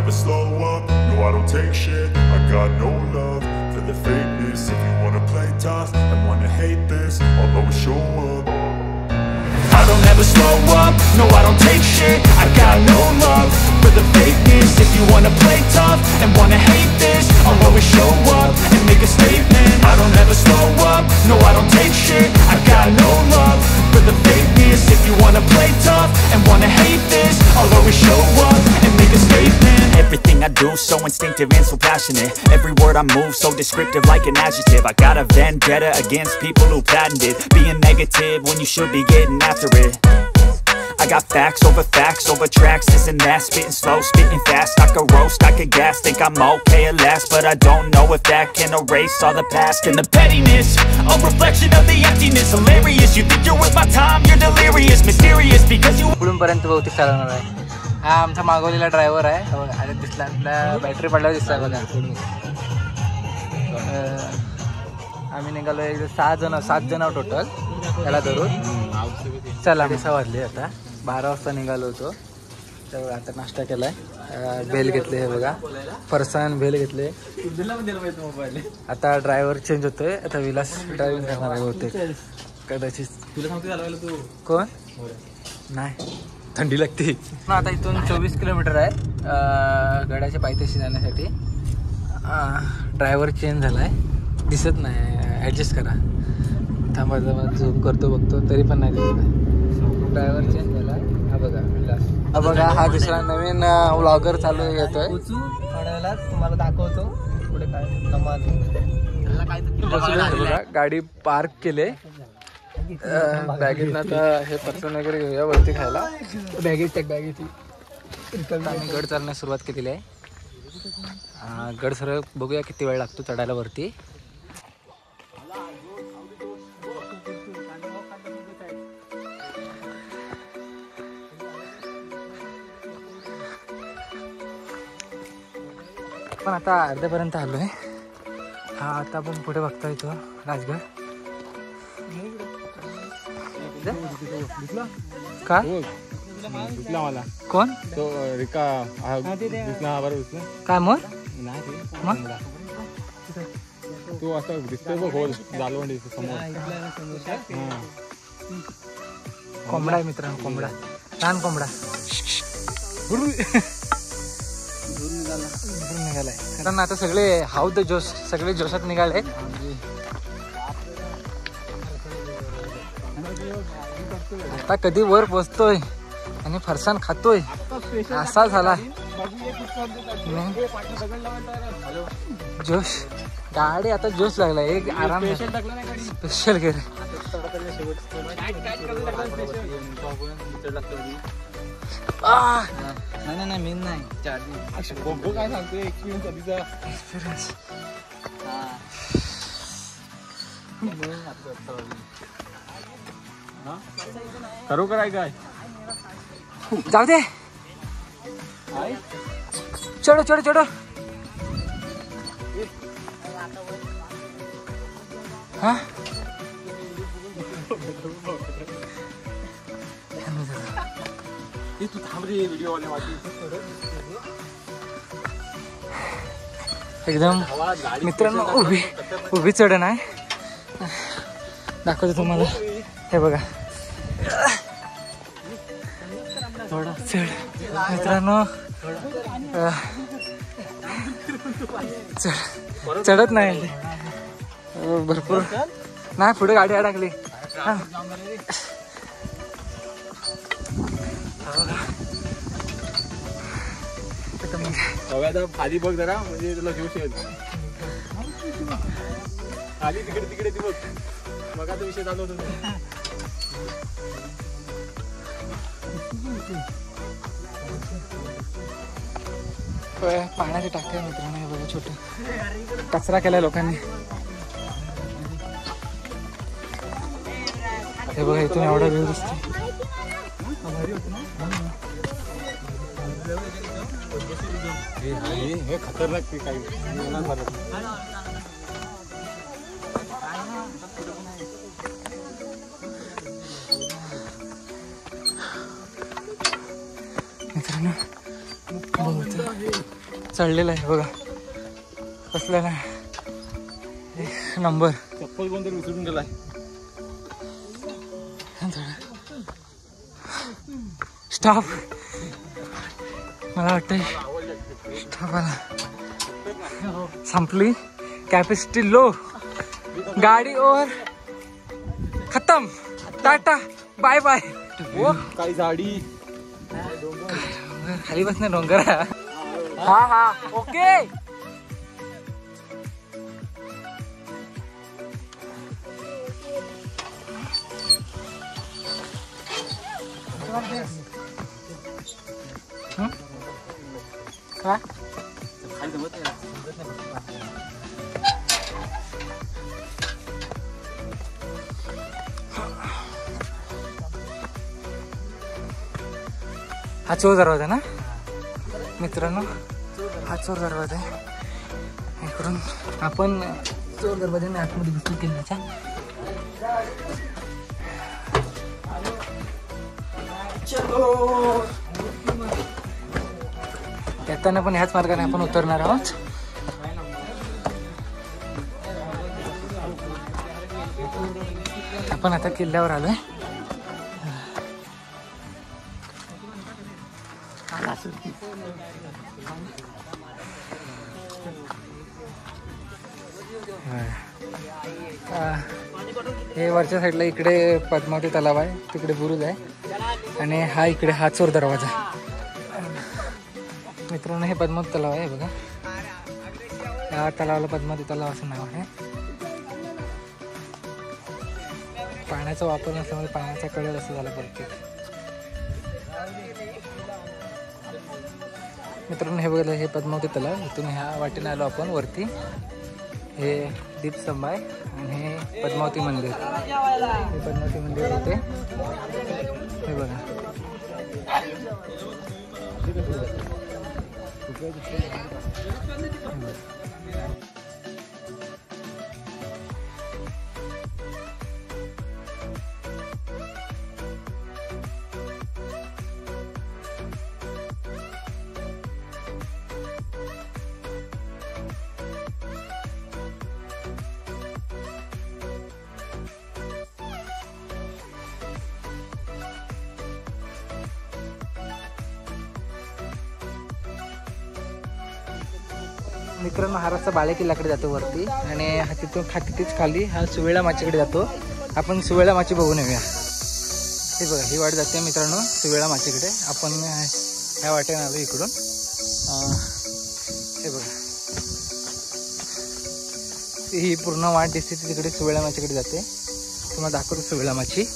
never slow up, no I don't take shit. I got no love for the fakeness. If you wanna play tough and wanna hate this, I'll always show up. I don't ever slow up, no I don't take shit. I got no love for the fakeness. If you wanna play tough and wanna hate this, I'll always show up and make a statement. I don't ever slow up, no I don't take shit. I got no love for the fakeness. If you wanna play tough and wanna hate this, I'll always show up and make a statement. Everything I do so instinctive and so passionate. Every word I move so descriptive like an adjective. I got a vendetta against people who patented being negative when you should be getting after it. I got facts over tracks, this and that. Spitting slow, spitting fast. I could roast, I could gas. Think I'm okay at last, but I don't know if that can erase all the past. And the pettiness, a reflection of the emptiness. Hilarious, you think you're worth my time, you're delirious. Mysterious because you पुढूनपर्यंत बहुतेक चालवणार आहे. हा आमचा मागवलेला driver आहे. आता दिसला battery पडल्यावर दिसला बघा. आम्ही निघालो 7 जण टोटल त्याला धरून. चला 6 वाजले आता 12 वाजता निघालो होतो. तर आता नाश्ता केलाय. बेल घेतले हे बघा, फरसाण बेल घेतले. आता ड्रायव्हर चेंज होतोय. आता विलास ड्रायव्हिंग करणार आहे बहुतेक कदाचित. कोण नाही, थंडी लागते. आता इथून 24 किलोमीटर आहे गडाच्या पायथ्याशी जाण्यासाठी. ड्रायव्हर चेंज झालाय, दिसत नाही. ॲडजस्ट करा. थांबा झूम करतो बघतो तरी पण नाही दिसत. ड्रायव्हर चेंज झाला. हा बघा विलास. हा बघा हा दुसरा नवीन व्लॉगर चालू येतोय. थोड्या वेळात तुम्हाला दाखवतो पुढे काय बघा. गाडी पार्क केले. बॅगेत आता हे पर्सन वगैरे घेऊया वरती खायला. बॅगेत टेक बॅगेत आम्ही गड चालण्यास सुरुवात केलेली आहे. गड सरळ बघूया किती वेळ लागतो चढायला वरती. पण आता अर्ध्यापर्यंत आलोय. हा आता आपण पुढे बघता येतो राजगड. का दिसला मला कोण तो रिका दिसला बरोबर. काय मोर मग तो असं दिसतोय बघ होल जालवंडी समोर. कोंबडा आहे मित्रांनो, कोंबडा, लहान कोंबडा निघालाय. कारण आता सगळे हाऊ द जोश, सगळे जोशात निघाले. आता कधी वर पोचतोय आणि फरसाण खातोय असा झाला जोश. गाडी आता जोश लागला. एक आराम स्पेशल गेअर. नाही मी नाही काय सांगतोय एक्सपिरियन्स आधीचा एक्सपिरियन्स. खरोखर आहे काय? जाऊ दे. चढो चढो चढो. हा तू थांब रे व्हिडिओ वाले वाटी. एकदम मित्रांनो उभी चढण आहे. दाखवतो तुम्हाला. हे बघा थोडं चढ मित्रांनो. चढत नाही भरपूर नाही. पुढे गाडी अडकली. खाली बघ जरा म्हणजे तुला जोश येईल. खाली तिकडे ती बघ. मग आता विषय चालू होतो. पाण्याची टाकी आहे मित्रांनो. हे बघा छोटे कचरा केलाय लोकांनी. हे बघा इथून एवढा व्ह्यू दिसतो. हे खतरनाक ते काही मित्रांनो बहुत चढलेलं आहे बघा, कसलेला आहे एक नंबर. चप्पल कोणतरी विसरून गेलाय. स्टाफ मला वाटतंय स्टाफाला संपली, कॅपॅसिटी लो, गाडी ओव्हर, खतम, टाटा बाय बाय. ओ काही झाडी खाली बसणे डोंगर. हा हा ओके. काय हा चोर दरवाजा ना मित्रांनो, हा चोर दरवाजा आहे. इकडून आपण चोर दरवाजाने आतमध्ये घुसू किल्ल्याच्या. येताना पण ह्याच मार्गाने आपण उतरणार आहोत. आपण आता किल्ल्यावर आलोय. हे वरच्या साईडला इकडे पद्मावती तलाव आहे, तिकडे बुरुज आहे आणि हा इकडे हा चोर दरवाजा. मित्रांनो हे पद्मावती तलाव आहे बघा. या तलावाला पद्मावती तलाव असं नाव आहे. पाण्याचा वापर नसल्यामुळे पाण्याचा कडेल असं झालं प्रत्येक. मित्रांनो हे बघा, हे पद्मावती तलाव. इथून ह्या वाटेने आलो आपण वरती. हे दीपस्तंभ आहे आणि हे पद्मावती मंदिर. हे पद्मावती मंदिर होते हे बघा. मित्रांनो हा रस्ता बाळे किल्ल्याकडे जातो वरती आणि हा तिथेच खाली हा सुवेळा माचीकडे जातो. आपण सुवेळा माची बघून येऊया. हे बघा ही वाट जाते मित्रांनो सुवेळा माचीकडे. आपण ह्या वाटेने आलो इकडून. हे बघा ही पूर्ण वाट दिसते ती तिकडे सुवेळा माचीकडे जाते. तुम्हाला दाखवतो सुवेळा माची.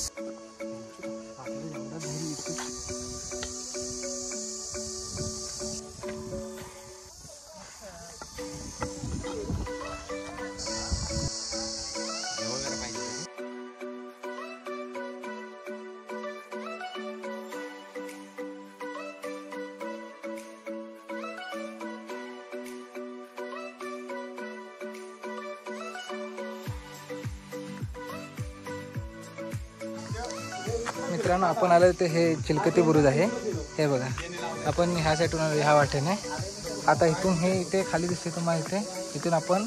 मित्रांनो आपण आलो ते हे चिलकती बुरुज आहे. हे बघा आपण ह्या साईडून आलो ह्या वाटेने. आता इथून हे इथे खाली दिसते तुम्हाला इथे. इथून आपण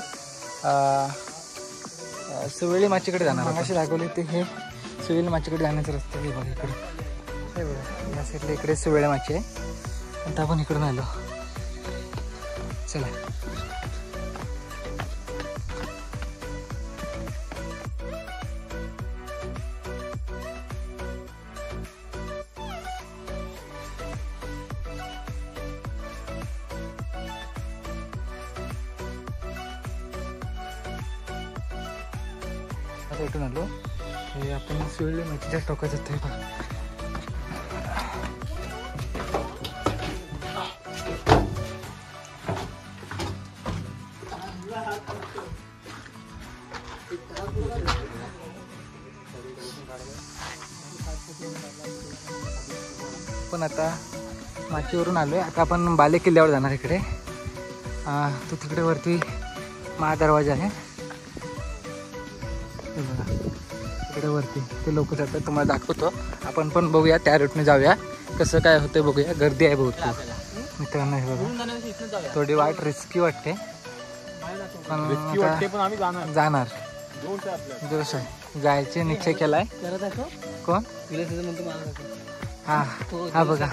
सुवेळी माचीकडे जाणार. अशी दाखवली ते हे सुवेळी माचीकडे जाण्याचा रस्ता. हे बघा इकडे. हे बघा या साईडला इकडे सुवेळी माची आहे. आता आपण इकडून आलो. चला इकडून आलो. हे आपण सुवेळी माचीच्या टोकात जातोय. पण आता माचीवरून आलोय. आता आपण बाले किल्ल्यावर जाणार. इकडे तो तिकडे वरती महादरवाजा आहे. इकडे वरती ते लोक जातात. तुम्हाला दाखवतो. आपण पण बघूया त्या रूटने जाऊया कसं काय होतं बघूया. गर्दी आहे भरपूर. मित्रांनो हे बघा थोडी वाट रिस्की वाटते पण पण आम्ही जाणार आपल्याला जोश आहे जायचे निश्चय केलाय कोण हा हा बघा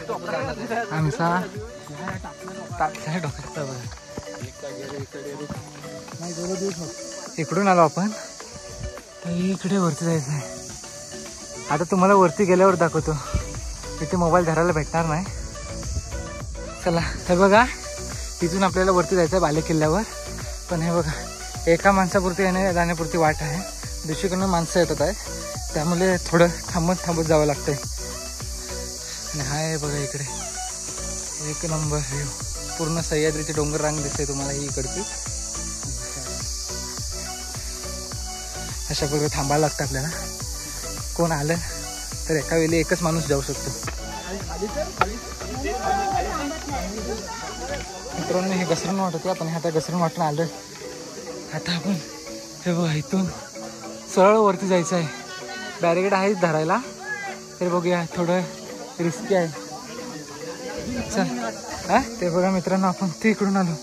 आमचा तात्या डोक्याचा बघा इकडून आलो आपण तर इकडे वरती जायचं आहे आता तुम्हाला वरती गेल्यावर दाखवतो इथे मोबाईल धरायला भेटणार नाही चला हे बघा तिथून आपल्याला वरती जायचं आहे बाले किल्ल्यावर पण हे बघा एका माणसापुरती येणे जाण्यापुरती वाट आहे दुसरीकडनं माणसं येतात आहे त्यामुळे थोडं थांबत जावं लागतंय आणि हा आहे बघा इकडे एक नंबर व्ह्यू पूर्ण सह्याद्रीचे डोंगर रांग दिसते तुम्हाला ही इकडची अशा प्रकारे थांबायला लागतं आपल्याला कोण आलं तर एका वेळी एकच माणूस जाऊ शकतो मित्रांनो हे घसरण वाट होती आपण आता घसरण वाटून आलं आता आपण हे बघा इथून सरळ वरती जायचं आहे बॅरिकेड आहेच धरायला तर बघूया थोडं रिस्की आहे चल हा ते बघा मित्रांनो आपण ते इकडून आलो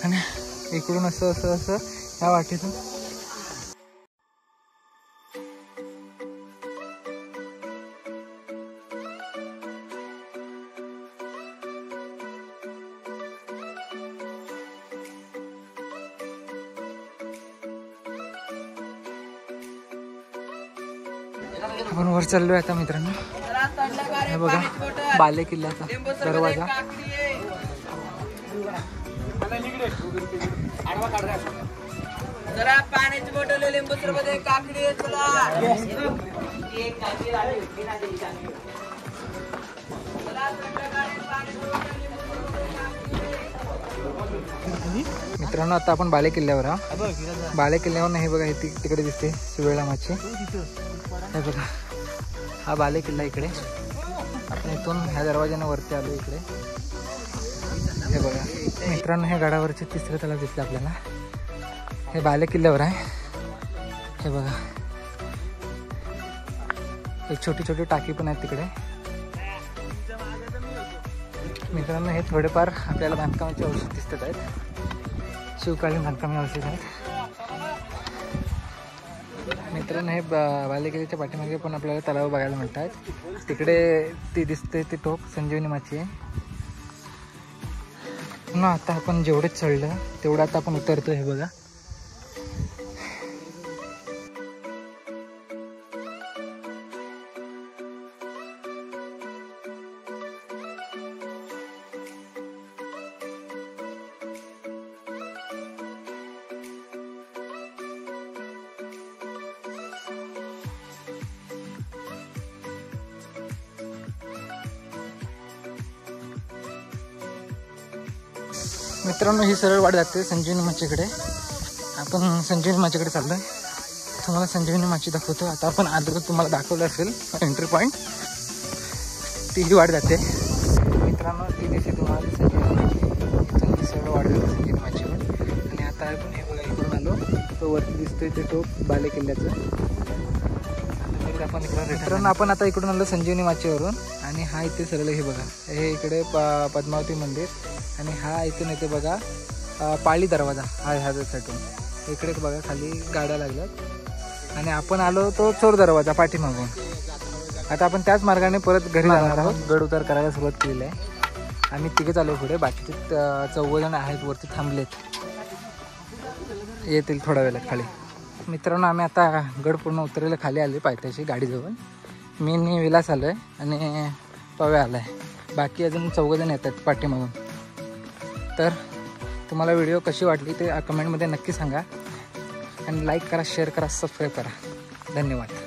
आणि इकडून असं असं असं ह्या वाटेतून आपण वर चाललोय आता मित्रांनो हे बघा बाले किल्ल्याचा दरवाजा जरा पाण्याची बॉटल लिंबू सरबत काकडी मित्रांनो आता आपण बाले किल्ल्यावर आहोत बाले किल्ल्यावर नाही बघा हे तिकडे दिसते सुवेळा माची हे बघा हा बाले किल्ला इकडे आपण इथून ह्या दरवाज्याने वरती आलो इकडे हे बघा मित्रांनो ह्या गडावरचे तिसरं तलाव दिसलं आपल्याला हे बाले किल्ल्यावर आहे हे बघा एक छोटी छोटी टाकी पण आहेत तिकडे मित्रांनो हे थोडेफार आपल्याला बांधकामाचे अवशेष दिसत आहेत शिवकालीन बांधकामी अवशेष आहेत मित्रांनो हे बाले किल्ल्याच्या पाठीमागे पण आपल्याला तलाव बघायला मिळतात तिकडे ती दिसते ते टोक संजीवनी माची आहे ना आता आपण जेवढं चढलं तेवढं आता आपण उतरतो हे बघा मित्रांनो ही सरळ वाट जाते संजीवनी माचीकडे आपण संजीवनी माचीकडे चाललोय तुम्हाला संजीवनी माची दाखवतो आता आपण आलो तुम्हाला दाखवलं असेल एंट्री पॉईंट ती ही वाट जाते मित्रांनो ती दिसते तुम्हाला संजीवनी माची इथून ही सरळ वाट जाते संजीवनी माचीवर आणि आता आपण हे बघा इकडून आलो तो वरती दिसतोय ते टोक बाले किल्ल्याचं आपण इकडे मित्रांनो आपण आता इकडून आलो संजीवनी माचीवरून आणि हा इथे सरळ हे बघा हे इकडे पद्मावती मंदिर आणि हा इथून येते बघा पाळी दरवाजा हा ह्याच्यासाठी इकडे बघा खाली गाड्या लागल्यात आणि आपण आलो तो चोर दरवाजा पाठीमागून आता आपण त्याच मार्गाने परत घरी जाणार आहोत गड उतार करायला सुरुवात केलेली आहे आम्ही तिघे चालू पुढे बाकीचे 14 जण आहेत वरती थांबलेत येतील थोड्या वेळात खाली मित्रांनो आम्ही आता गड पूर्ण उतरलेलं खाली आले पायथ्याशी गाडीजवळ मी विलास आलो आहे आणि पव्या आला आहे बाकी अजून 14 जण येतात पाठीमागून तर तुम्हाला व्हिडिओ कशी वाटली ते कमेंटमध्ये नक्की सांगा आणि लाईक करा शेअर करा सबस्क्राईब करा धन्यवाद